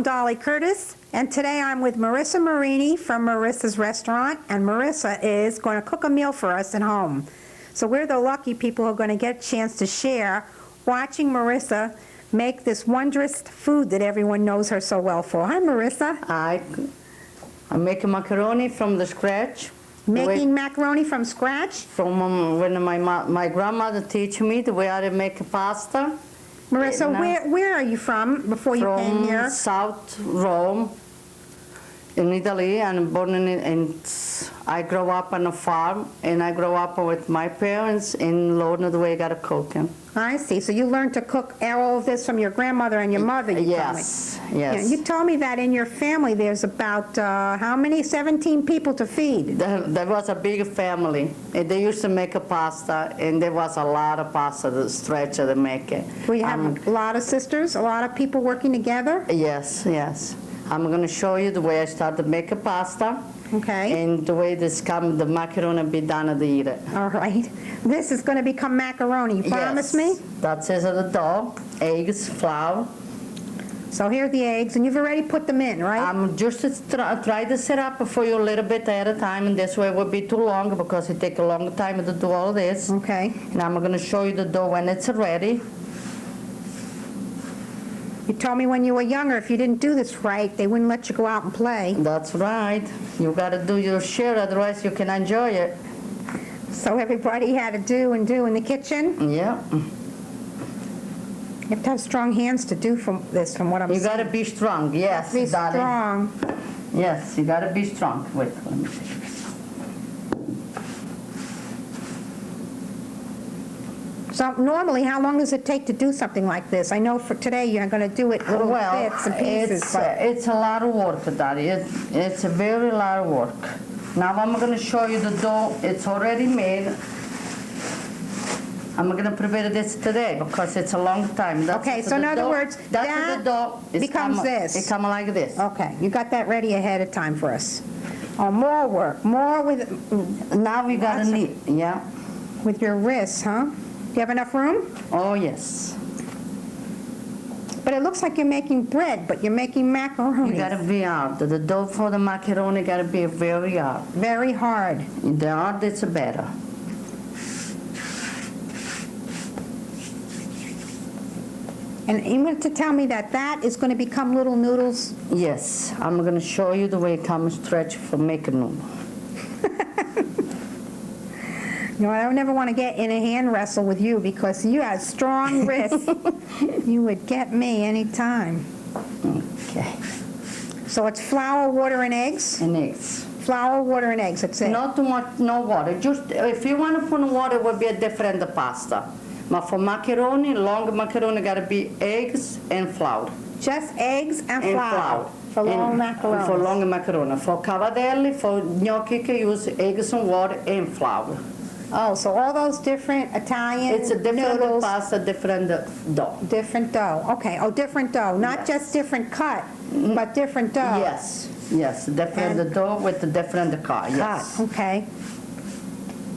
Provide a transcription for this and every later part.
Dolly Curtis, and today I'm with Marisa Marini from Marisa's Restaurant, and Marisa is going to cook a meal for us at home. So we're the lucky people who are going to get a chance to share watching Marisa make this wondrous food that everyone knows her so well for. Hi, Marisa. I'm making macaroni from the scratch. Making macaroni from scratch? From when my grandmother teach me the way how to make pasta. Marisa, where are you from before you came here? From South Rome, in Italy, and born in I grew up on a farm, and I grew up with my parents and learned the way I got to cook. I see. So you learned to cook all of this from your grandmother and your mother, you yes, told me. yes. Yeah, you told me that in your family there's about, how many? 17 people to feed. There was a big family. And they used to make a pasta, and there was a lot of pasta to stretch to make it. We have a lot of sisters, a lot of people working together? Yes, yes. I'm going to show you the way I start to make a pasta. Okay. And the way the macaroni be done to eat it. All right. This is going to become macaroni. You promise me? That is the dough, eggs, flour. So here are the eggs, and you've already put them in, right? I'm just try to set up for you a little bit at a time, and this way it will be too long because it takes a long time to do all this. Okay. And I'm going to show you the dough when it's ready. You told me when you were younger, if you didn't do this right, they wouldn't let you go out and play. That's right. You got to do your share, otherwise you can enjoy it. So everybody had to do in the kitchen? Yeah. You have to have strong hands to do from what I'm saying. You got to be strong, yes, Be darling. strong. Yes, you got to be strong. Wait, let me see. So normally, how long does it take to do something like this? I know for today you're going to do it little bits and pieces. It's a lot of work, Daddy. It's a very lot of work. Now I'm going to show you the dough. It's already made. I'm going to prepare this today because it's a long time. Okay, so in other words, that the dough becomes this. It comes like this. Okay, you got that ready ahead of time for us. Oh, more work, more with... Now we got to knead, yeah. With your wrists, huh? Do you have enough room? Oh, yes. But it looks like you're making bread, but you're making macaroni. You got to be hard. The dough for the macaroni got to be very hard. Very hard. The harder, it's better. And you want to tell me that is going to become little noodles? Yes. I'm going to show you the way it comes stretch for making noodle. You know, I don't ever want to get in a hand wrestle with you because you have strong wrists. You would get me anytime. Okay. So it's flour, water, and eggs? And eggs. Flour, water, and eggs, that's it? Not too much, no water. Just, if you want to put water, it will be a different pasta. But for macaroni, long macaroni got to be eggs and flour. Just eggs and flour. For long macaroni. For long macaroni. For cavadelli, for gnocchi, you can use eggs and water and flour. Oh, so all those different Italian It's a different noodles, pasta, different dough. different dough. Okay, oh, different dough. Not just different cut, but different dough. Yes, yes, different dough with a different cut, yes. Okay.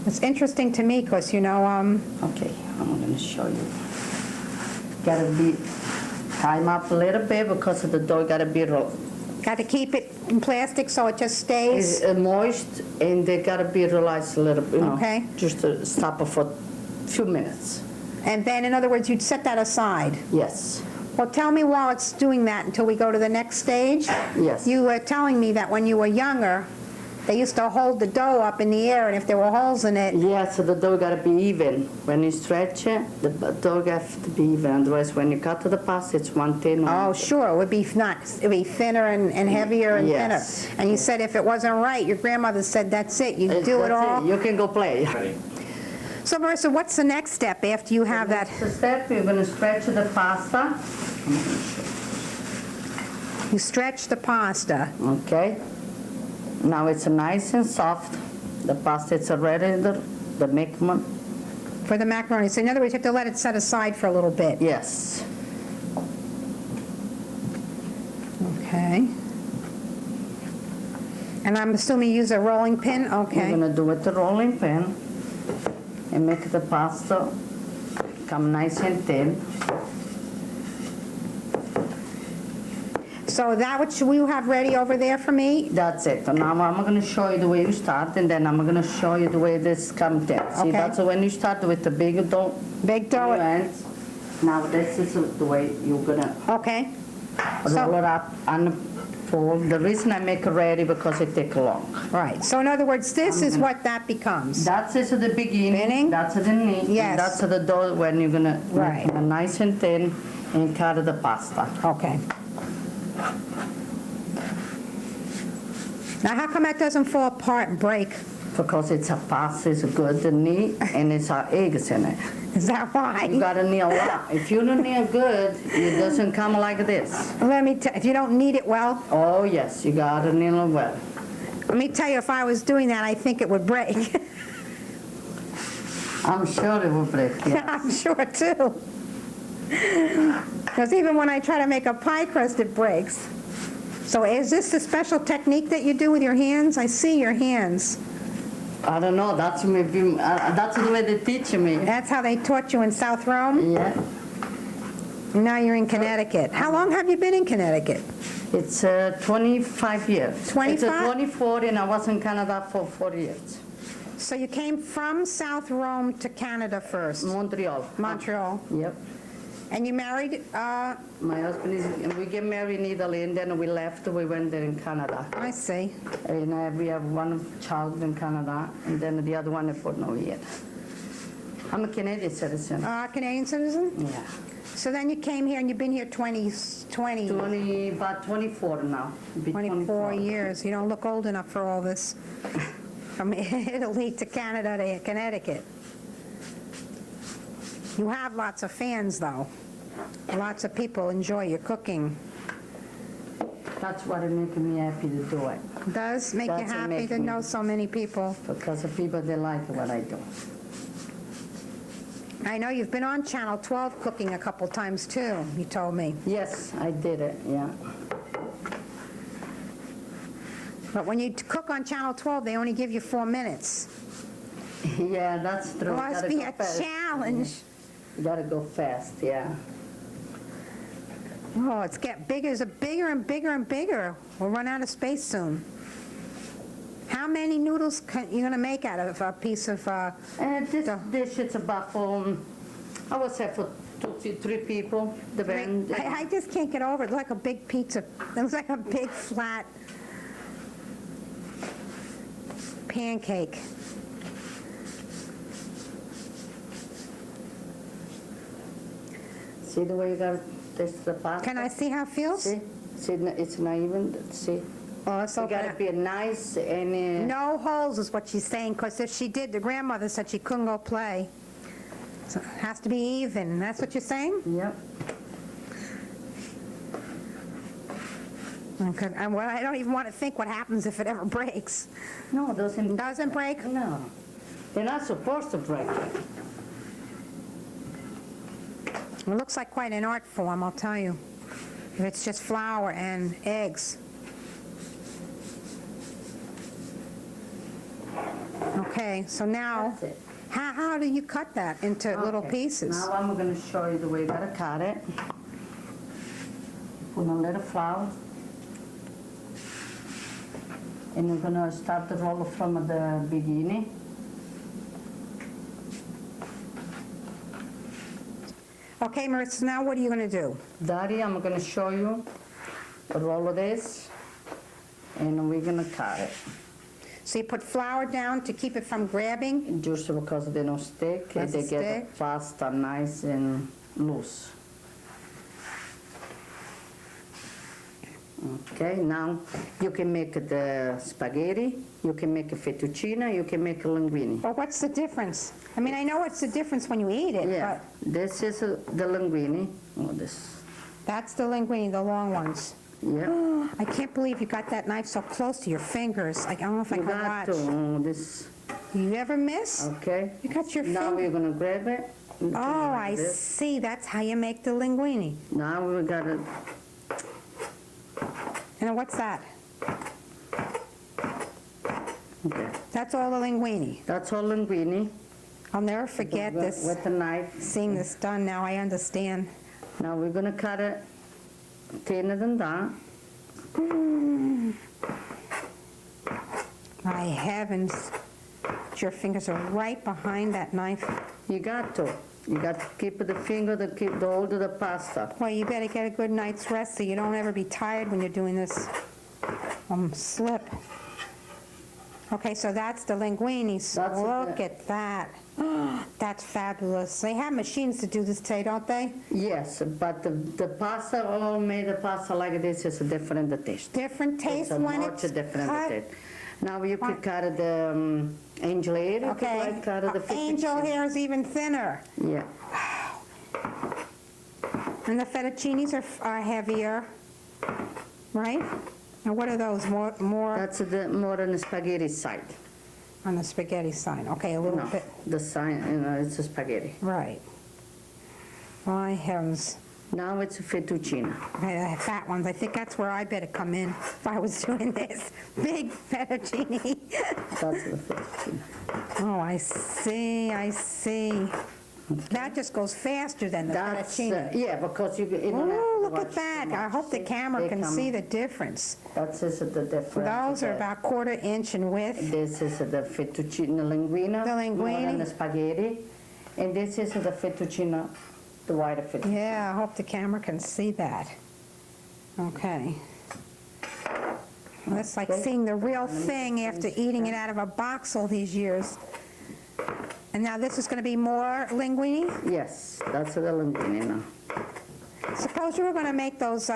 It's interesting to me because, you know, Okay, I'm going to show you. Got to be time up a little bit because the dough got to be rolled. got to keep it in plastic so it just stays. It's moist, and they got to be realized a little bit, you know. Okay. Just to stop it for a few minutes. And then, in other words, you'd set that aside. Yes. Well, tell me while it's doing that until we go to the next stage. Yes. You were telling me that when you were younger, they used to hold the dough up in the air, and if there were holes in it... Yeah, so the dough got to be even. When you stretch it, the dough has to be even. Otherwise, when you cut to the pasta, it's one thin. Oh, sure. It would be thinner and heavier and Yes. thinner. And you said if it wasn't right, your grandmother said, that's it. You do it all. You can go play. So, Marisa, what's the next step after you have that? The step, you're going to stretch the pasta. You stretch the pasta. Okay. Now it's nice and soft. The pasta is ready, the macaroni. For the macaroni. So in other words, you have to let it set aside for a little bit. Yes. Okay. And I'm assuming you use a rolling pin? Okay. We're going to do it with the rolling pin and make the pasta come nice and thin. So that what you have ready over there for me? That's it. Now I'm going to show you the way you start, and then I'm going to show you the way this comes in. See, Okay. that's when you start with the big dough. Big dough. Ends. Now this is the way you're going to Okay. roll it up and fold. The reason I make it ready because it takes long. Right. So in other words, this is what that becomes. That's it at the beginning. Beginning? That's the knee. Yes. That's the dough when you're going to Right. make it nice and thin and cut the pasta. Okay. Now, how come that doesn't fall apart and break? Because it's a pasta, it's good and neat, and it's eggs in it. Is that You why? gotta knead a lot. If you don't knead good, it doesn't come like this. Let me tell, if you don't knead it well, Oh yes, you gotta knead it well. let me tell you, if I was doing that, I think it would break. I'm sure it will break. Yeah. I'm sure too. Because even when I try to make a pie crust, it breaks. So is this the special technique that you do with your hands? I see your hands. I don't know. That's maybe that's the way they teach me. That's how they taught you in South Rome? Yeah. Now you're in Connecticut. How long have you been in Connecticut? It's 25 years. 25? It's 24, and I was in Canada for 4 years. So you came from South Rome to Canada first? Montreal. Montreal. Yep. And you married, My husband is. We get married in Italy, and then we left. We went there in Canada. I see. And we have one child in Canada, and then the other one for no yet. I'm a Canadian citizen. Canadian citizen? Yeah. So then you came here and you've been here 20, About 24 now. Be 24 years. You don't look old enough for all this. From Italy to Canada to Connecticut. You have lots of fans, though. Lots of people enjoy your cooking. That's what is making me happy to do it. It does make you That's what happy makes to me- know so many people. Because the people, they like what I do. I know you've been on Channel 12 cooking a couple times, too, you told me. Yes, I did it, yeah. But when you cook on Channel 12, they only give you 4 minutes. Yeah, that's true. It must Gotta be go a fast. challenge. You gotta go fast, yeah. Oh, it's getting bigger and bigger and bigger. We'll run out of space soon. How many noodles you going to make out of a piece of... And this The- dish, it's about for, I would say for 2 to 3 people, depend. I just can't get over it. It's like a big pizza. It looks like a big flat pancake. See the way you got this the pasta? Can I see how it feels? See? See, it's not even, see? Oh, it's You open gotta up. be nice and, No holes is what she's saying, because if she did, the grandmother said she couldn't go play. So it has to be even. That's what you're saying? yep. Okay. And well, I don't even want to think what happens if it ever breaks. No, it doesn't. Doesn't break? No. They're not supposed to break it. It looks like quite an art form, I'll tell you. If it's just flour and eggs. Okay, so now, That's it. how do you cut that into little Okay. pieces? Now I'm gonna show you the way you gotta cut it. Put a little flour. And you're gonna start the roll from the beginning. Okay, Marisa, now what are you going to do? Daddy, I'm gonna show you a roll of this. And we're gonna cut it. So you put flour down to keep it from grabbing? Just because they don't stick, Doesn't they get stick? the pasta nice and loose. Okay, now you can make the spaghetti, you can make a fettuccine, you can make a linguine. Well, what's the difference? I mean, I know what's the difference when you eat it, Yeah, but this is the linguine. Oh, this. that's the linguine, the long ones. Yeah. I can't believe you got that knife so close to your fingers. I don't know if I You can got watch. to this. You ever miss? Okay. You got your Now finger. we're gonna grab it. You can Oh, grab I this. see. That's how you make the linguine. Now we gotta. And what's that? Okay. That's all the linguine. That's all linguine. I'll never forget this. With the knife. Seeing this done now, I understand. Now we're gonna cut it thinner than that. My heavens. Your fingers are right behind that knife. You got to. You got to keep the finger to keep the hold of the pasta. Well, you better get a good night's rest so you don't ever be tired when you're doing this slip. Okay, so that's the linguine. That's Look it. at that. That's fabulous. They have machines to do this today, don't they? Yes, but the pasta, all made the pasta like this is a different taste. Different taste It's a when much it's different cut. taste. Now you could cut the angel hair. You could Okay. like cut the Angel fettuccine. hair is even thinner. Yeah. And the fettuccinis are heavier, right? And what are those, more That's the more on the spaghetti side. on the spaghetti side? Okay, a little No, bit, the side, it's a spaghetti. right. My heavens. Now it's a fettuccine. Okay, the fat ones, I think that's where I better come in if I was doing this. Big fettuccine. That's the fettuccine. Oh, I see. That just goes faster than the That's, fettuccine. yeah, because you don't have to Oh, look watch at that. too I much. hope the See, camera they can come- see the difference. That's is the difference. Those are Okay. about 1/4 inch in width. This is the fettuccine linguine. The linguine. More than the spaghetti. And this is the fettuccine, the white fettuccine. Yeah, I hope the camera can see that. Okay. Well, that's like Okay. seeing the real thing after eating it out of a box all these years. And now this is going to be more linguine? Yes, that's the linguine now. Suppose you were going to make those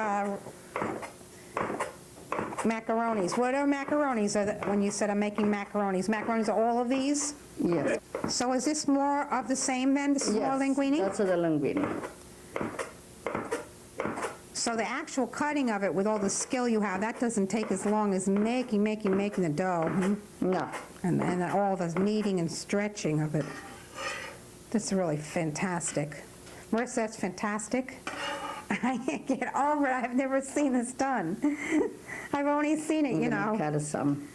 macaronis. What are macaronis? When you said I'm making macaronis. Macaronis are all of these? Yes. So is this more of the same then? This is more Yes, linguine? that's the linguine. So the actual cutting of it with all the skill you have, that doesn't take as long as making the dough. No. And all the kneading and stretching of it. This is really fantastic. Marisa, that's fantastic. I can't get over it. I've never seen this done. I've only seen it, you I'm know. gonna cut some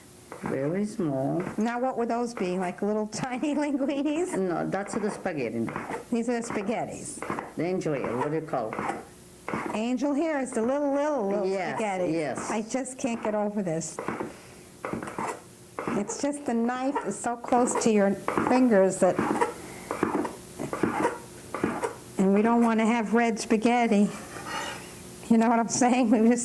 very small. Now, what would those be? Like little tiny linguinis? No, that's the spaghetti. These are the spaghettis. The angel hair, what do you call it? Angel hair is the little Yes, spaghetti. yes. I just can't get over this. It's just the knife is so close to your fingers that, and we don't want to have red spaghetti. You know what I'm saying?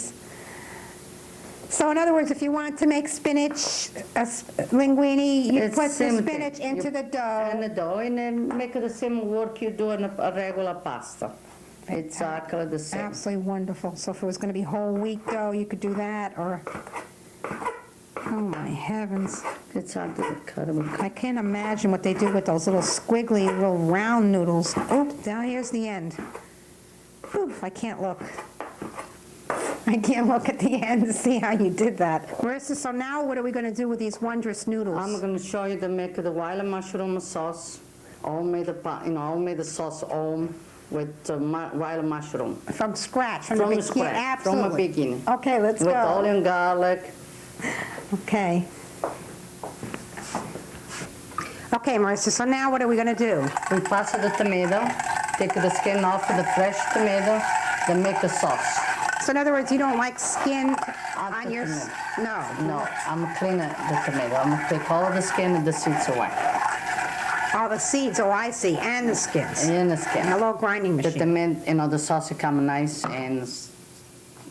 So in other words, if you want to make spinach, linguine, you It's put the same thing. spinach into You- the dough. And the dough, and then make the same work you do on a regular pasta. Exactly the same. Absolutely wonderful. So if it was going to be whole wheat dough, you could do that, or, oh my heavens. It's hard to cut them. I can't imagine what they do with those little squiggly, little round noodles. Oh, down here's the end. Oof, I can't look. I can't look at the end to see how you did that. Marisa, so now what are we going to do with these wondrous noodles? I'm going to show you to make the wild mushroom sauce. All made the sauce all with wild mushroom. From scratch, from From the beginning? scratch, from the Absolutely. beginning. Okay, let's With go. onion, garlic. Okay. Okay, Marisa, so now what are we going to do? We pass the tomato, take the skin off of the fresh tomato, then make the sauce. So in other words, you don't like skin Off on the your... tomato. No. No, I'm cleaning the tomato. I'm going to take all of the skin and the seeds away. All the seeds, oh, I see, and the skins. And the skin. And a little grinding The machine. tomato, the sauce come nice and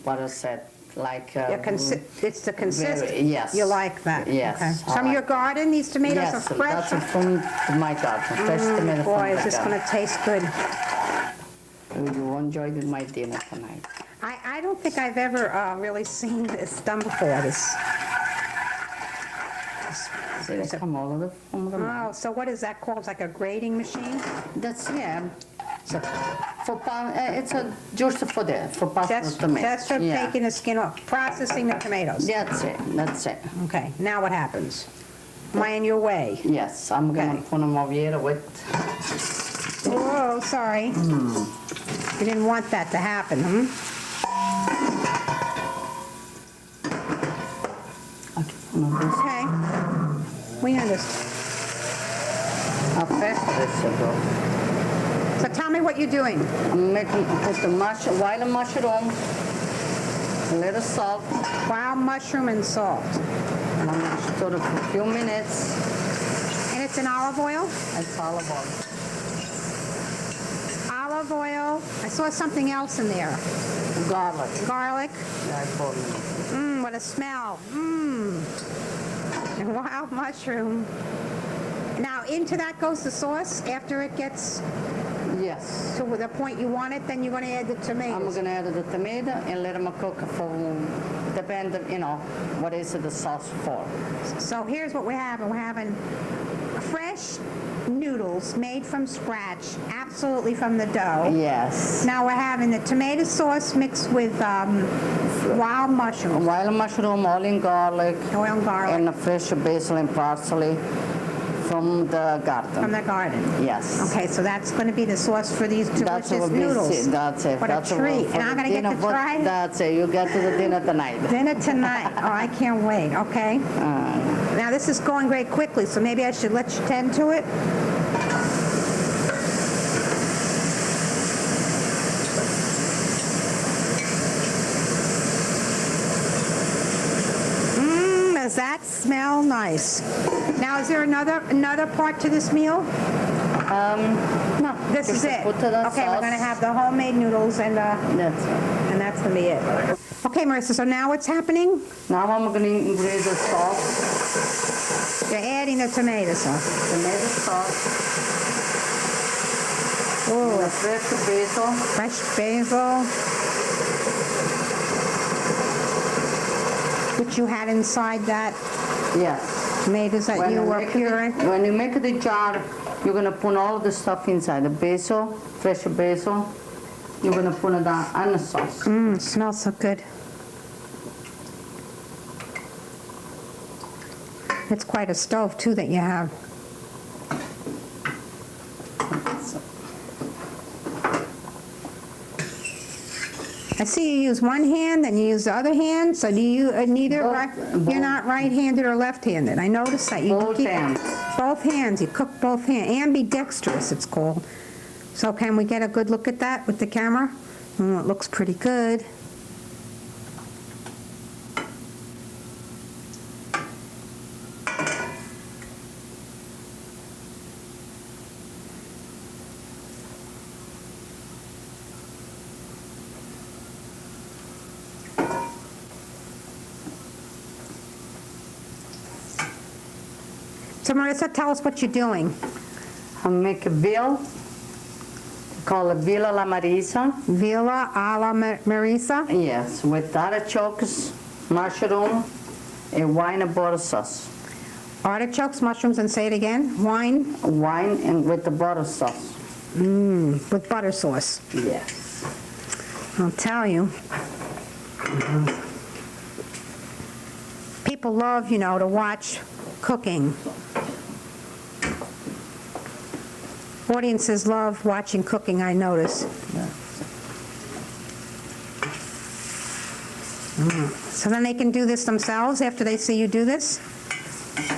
what I said, like. It's the consistency. yes. You like that? Yes, Okay. I From your like- garden, these tomatoes are Yes, fresh? that's from my garden, fresh tomato from Boy, my is this garden. going to taste good. You enjoyed my dinner tonight. I don't think I've ever really seen this done before, this. See, they come all over from the. Oh, so what is that called? It's like a grating machine? That's, yeah. So, it's a juice for pasta Just tomatoes. for Yeah. taking the skin off, processing the tomatoes? That's it. Okay, now what happens? Am I in your way? Yes, I'm gonna Okay. put them over here with, Whoa, sorry. You didn't want that to happen, Okay. We understand. how fast this will go. So tell me what you're doing. I'm making, put the wild mushroom A little salt. Wild mushroom and salt. And I'm going to stir it for a few minutes. And it's in olive oil? It's olive oil. Olive oil. I saw something else in there. Garlic. Garlic. Yeah, I put it. Mmm, what a smell. Mmm. And wild mushroom. Now, into that goes the sauce after it gets Yes. to the point you want it, then you're going to add the I'm tomatoes. going to add the tomato and let them cook for, depend, what is the sauce for. So here's what we're having. We're having fresh noodles made from scratch, absolutely from the dough. Yes. Now we're having the tomato sauce mixed with wild mushrooms, Wild mushroom, onion, garlic, oil and garlic and fresh basil and parsley from the from garden. the garden. Yes. Okay, so that's going to be the sauce for these That's delicious what noodles. That's it. What a That's treat. for And I'm the going to get dinner, to but try That's it. You get to the dinner tonight. dinner tonight. Oh, I can't wait. Okay. Now this is going very quickly, so maybe I should let you tend to it. Does that smell nice? Now, is there another part to this meal? No. This is just it. Put the Okay, we're sauce. going to have the homemade noodles and That's it. that's going to be it. Okay, Marisa, so now what's happening? Now I'm going to ingredient the sauce. You're adding the tomato sauce. Tomato sauce. Oh, The fresh basil. fresh basil. Which you had inside that Yes. tomatoes that you were puring. When you make the jar, you're going to put all the stuff inside. The basil, fresh basil. You're going to put it on the sauce. Mmm, smells so good. It's quite a stove, too, that you have. I see you use one hand, then you use the other hand. So do you neither? Both. You're not right-handed or left-handed. I noticed that you Both hands. Both hands. You cook both hands. Ambidextrous, it's called. So can we get a good look at that with the camera? It looks pretty good. So Marisa, tell us what you're doing. I make a veal. Call it Villa la Marisa. Villa a la Marisa. Yes, with artichokes, mushroom, and wine and butter sauce. Artichokes, mushrooms, and say it again. Wine Wine and with the butter sauce. with butter sauce. Yes. I'll tell you. People love, to watch cooking. Audiences love watching cooking, I notice. So then they can do this themselves after they see you do this?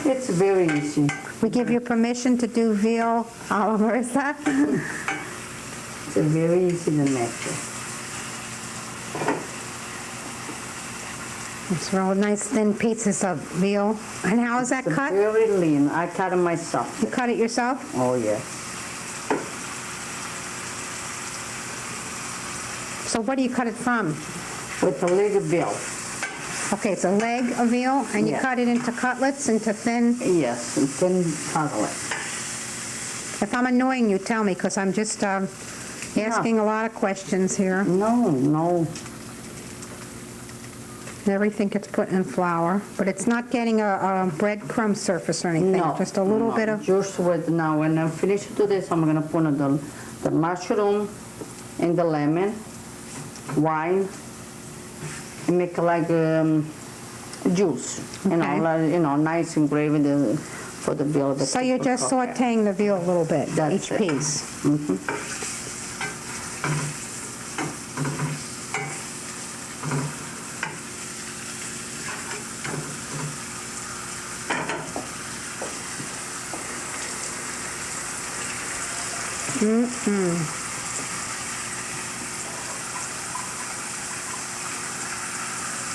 It's very easy. We give you permission to do veal a la Marisa? It's very easy to make it. It's real nice thin pieces of veal. And how is that It's cut? very lean. I cut it myself. You cut it yourself? Oh, yes. So what do you cut it from? With the leg of veal. Okay, it's a leg of veal, and you Yeah. cut it into cutlets, into thin. Yes, and thin cutlet. If I'm annoying you, tell me, because I'm just asking a lot of questions here. No. Everything gets put in flour, but it's not getting a breadcrumb surface or anything. No. Just a little no. bit of. Just with, now when I finish to this, I'm going to put the mushroom and the lemon, wine, and make like juice. Okay. Nice and gravy for the veal. So you're just sautéing the veal a little bit, That's each it. piece.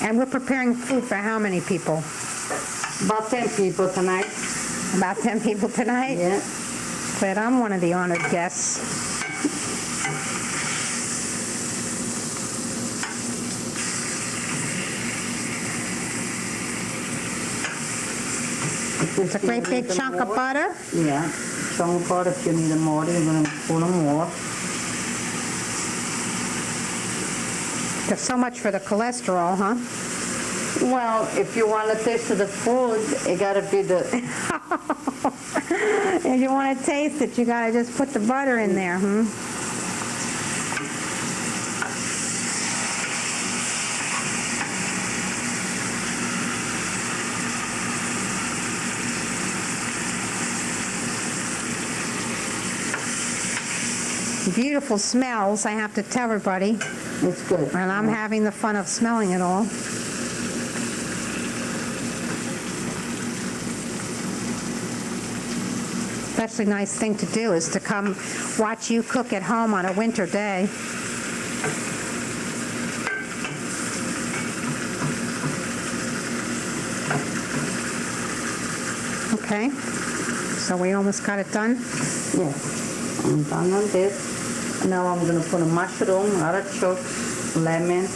And we're preparing food for how many people? About 10 people tonight. About 10 people tonight? Yeah. But I'm one of the honored guests. It's a great big chunk of butter. Yeah, chunk of butter. If you need more, you're going to put more. There's so much for the cholesterol, huh? Well, if you want to taste the food, it got to be the... If you want to taste it, you got to just put the butter in there, Beautiful smells, I have to tell everybody. It's good. And I'm having the fun of smelling it all. Especially nice thing to do is to come watch you cook at home on a winter day. Okay, so we almost got it done? Yes, I'm done on this. Now I'm going to put a mushroom, artichoke, lemon.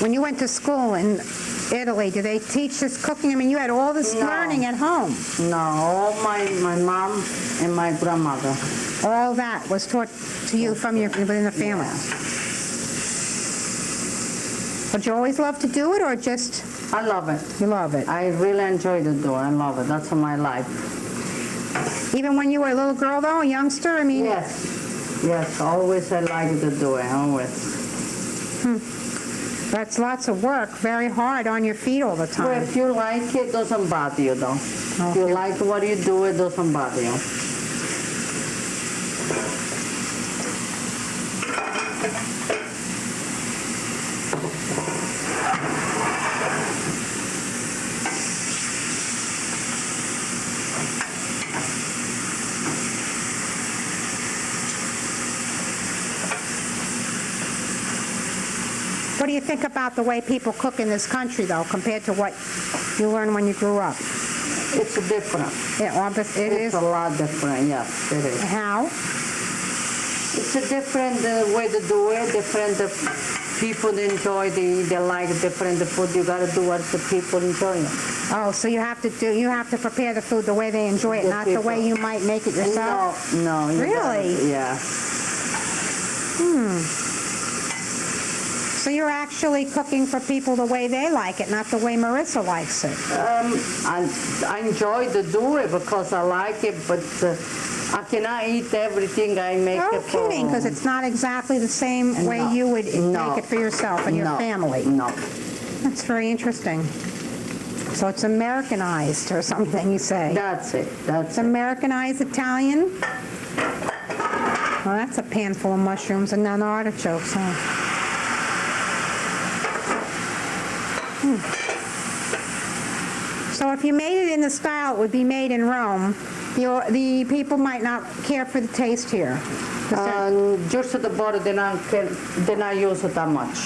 When you went to school in Italy, did they teach this cooking? I mean, you had all this No. learning at home. No, all my mom and my grandmother. All that was taught to you from within the family. But you always love to do it, or just I love it. you love it? I really enjoy the dough. I love it. That's my life. Even when you were a little girl, though, a youngster? I mean, Yes, yes. Always I like the dough. Always. that's lots of work, very hard on your feet all the But time. if you like it, doesn't bother you though. If you like what you do, it doesn't bother you. What do you think about the way people cook in this country, though, compared to what you learned when you grew up? It's different. It It's is. a lot different. Yes, it is. How? It's a different way to do it. Different people enjoy. They like different food. You gotta do what the people enjoy. Oh, so you have to prepare the food the way they enjoy it, The not the way people. you might make it yourself? No. You Really? gotta- yeah. So you're actually cooking for people the way they like it, not the way Marisa likes it. I enjoy to do it because I like it, but I cannot eat everything I make No it for. kidding, because it's not exactly the same way No. you would No. make it for yourself and your No. family. No. That's very interesting. So it's Americanized or something, you say? That's it. That's It's it. Americanized Italian? Well, that's a pan full of mushrooms and none artichokes, huh? So if you made it in the style it would be made in Rome, the people might not care for the taste here. 'Cause they're Just the butter, they not use it that much.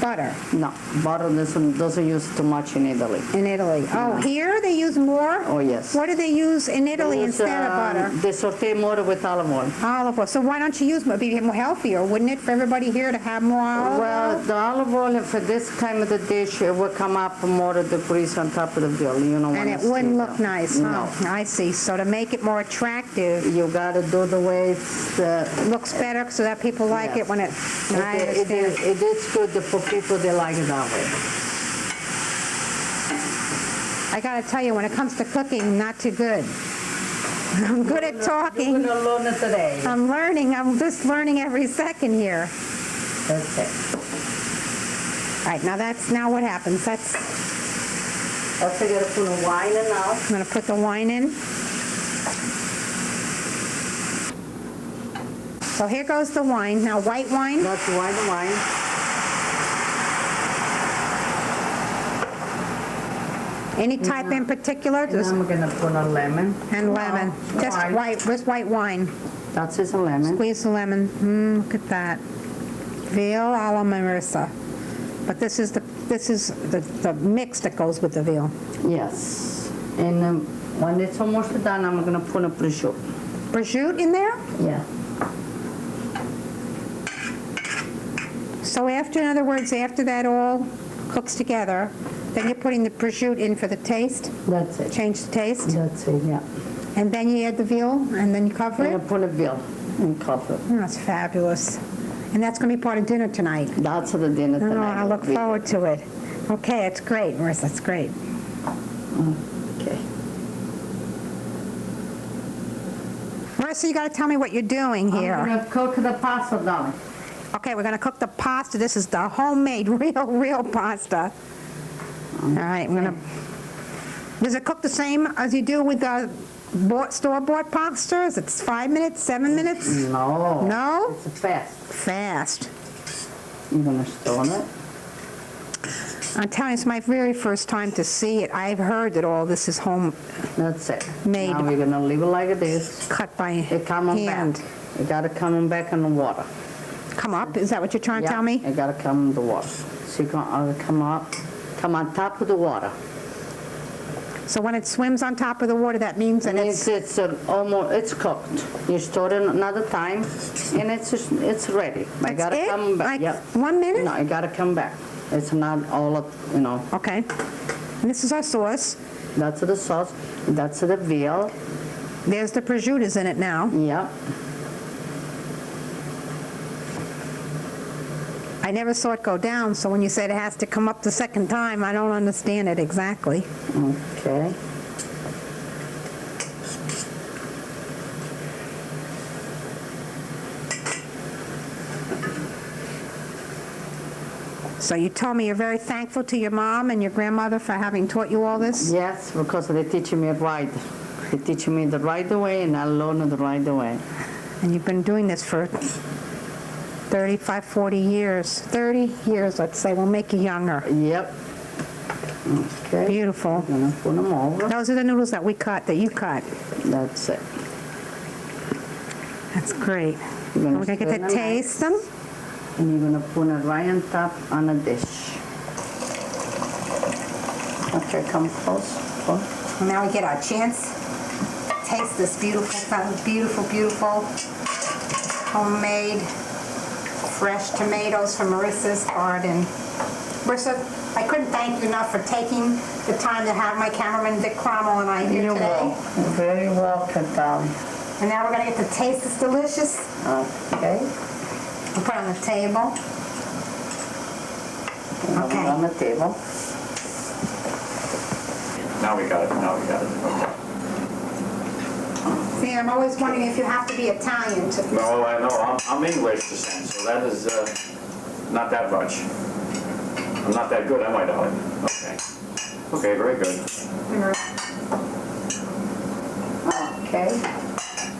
butter No, butter doesn't use too much in Italy. in Italy. Oh, here they use more? Oh, yes. What do they use in Italy Use, instead of butter? They saute more with olive oil. Olive oil. So why don't you use more? It'd be more healthier, wouldn't it, for everybody here to have more olive Well, oil? the olive oil for this kind of the dish, it will come up more of the grease on top of the bill. You know, And when it it's wouldn't steamed look up. nice, huh? No. I see. So to make it more attractive, You gotta do the way it's. looks better so that people like Yes. it when it, I It understand. is good for people that like it that way. I gotta tell you, when it comes to cooking, not too good. I'm good at You're talking. gonna learn it today. I'm learning. I'm just learning every second here. That's it. All right, now what happens? I figure to put a wine in now. I'm gonna put the wine in. So here goes the wine. Now, white wine. That's white wine. Any type in particular? And I'm gonna put a lemon. And lemon. No, Just white. white. Where's white wine? That is a lemon. Squeeze the lemon. Look at that. Veal a la Marisa. But this is the mix that goes with the veal. Yes. And when it's almost done, I'm gonna put a prosciutto. Prosciutto in there? Yeah. So after, in other words, after that all cooks together, then you're putting the prosciutto in for the taste? That's it. Change the taste? That's it, yeah. And then you add the veal, and then you cover And I it? put a veal and cover it. Oh, that's fabulous. And that's going to be part of dinner tonight. That's the dinner No, tonight. I look forward to it. Okay, it's great, Marisa, it's great. Okay. Marisa, you got to tell me what you're doing I'm here. gonna cook the pasta, Dolly. Okay, we're going to cook the pasta. This is the homemade, real pasta. All right, I'm going to... Does it cook the same as you do with the store-bought pasta? Is it 5 minutes, 7 minutes? No. No? It's fast. Fast. You're gonna stir it. I'm telling you, it's my very first time to see it. I've heard that all this is home That's it. Made. Now we're gonna leave it like this. cut by It come on hand. back. It gotta come back in the water. Come up? Is that what you're trying to tell me? It gotta come in the water. So you can come up, come on top of the water. So when it swims on top of the water, that means that And it's... it's cooked. You stir it another time, and it's ready. It That's gotta it? come back. Like Yeah. 1 minute? No, it gotta come back. It's not all up, Okay. And this is our sauce. That's the sauce. That's the veal. There's the prosciuttos in it now. Yeah. I never saw it go down, so when you said it has to come up the second time, I don't understand it exactly. Okay. So you told me you're very thankful to your mom and your grandmother for having taught you all this? Yes, because they teach me right. They teach me the right way, and I learn the right way. And you've been doing this for 35, 40 years. 30 years, let's say. We'll make you younger. Yep. Okay. Beautiful. I'm gonna put them over. Those are the noodles that we cut, that you cut. That's it. That's great. You're And we're going to get to taste them. And you're gonna put it right on top on a dish. Okay, come close. And now we get our chance to taste this beautiful homemade fresh tomatoes from Marisa's garden. Marisa, I couldn't thank you enough for taking the time to have my cameraman Dick Cromwell and I here You're today. welcome. Very welcome, Dolly. And now we're going to get to taste this delicious. Okay. We'll put it on the table. Okay. On the table. Now we got it. Okay. See, I'm always wondering if you have to be Italian to... No, I know. I'm English descent, so that is not that much. I'm not that good, am I, darling? Okay. Okay, very good. Okay.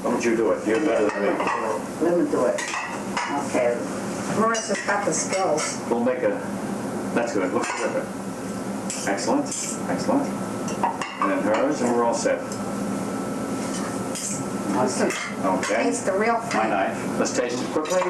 Don't you do it. You're better than me. Let me do it. Okay. Marisa's got the skills. We'll make a... That's good. Looks terrific. Excellent. Excellent. And then hers, and we're all set. Listen, Okay. taste the real My thing. knife. Let's taste it quickly.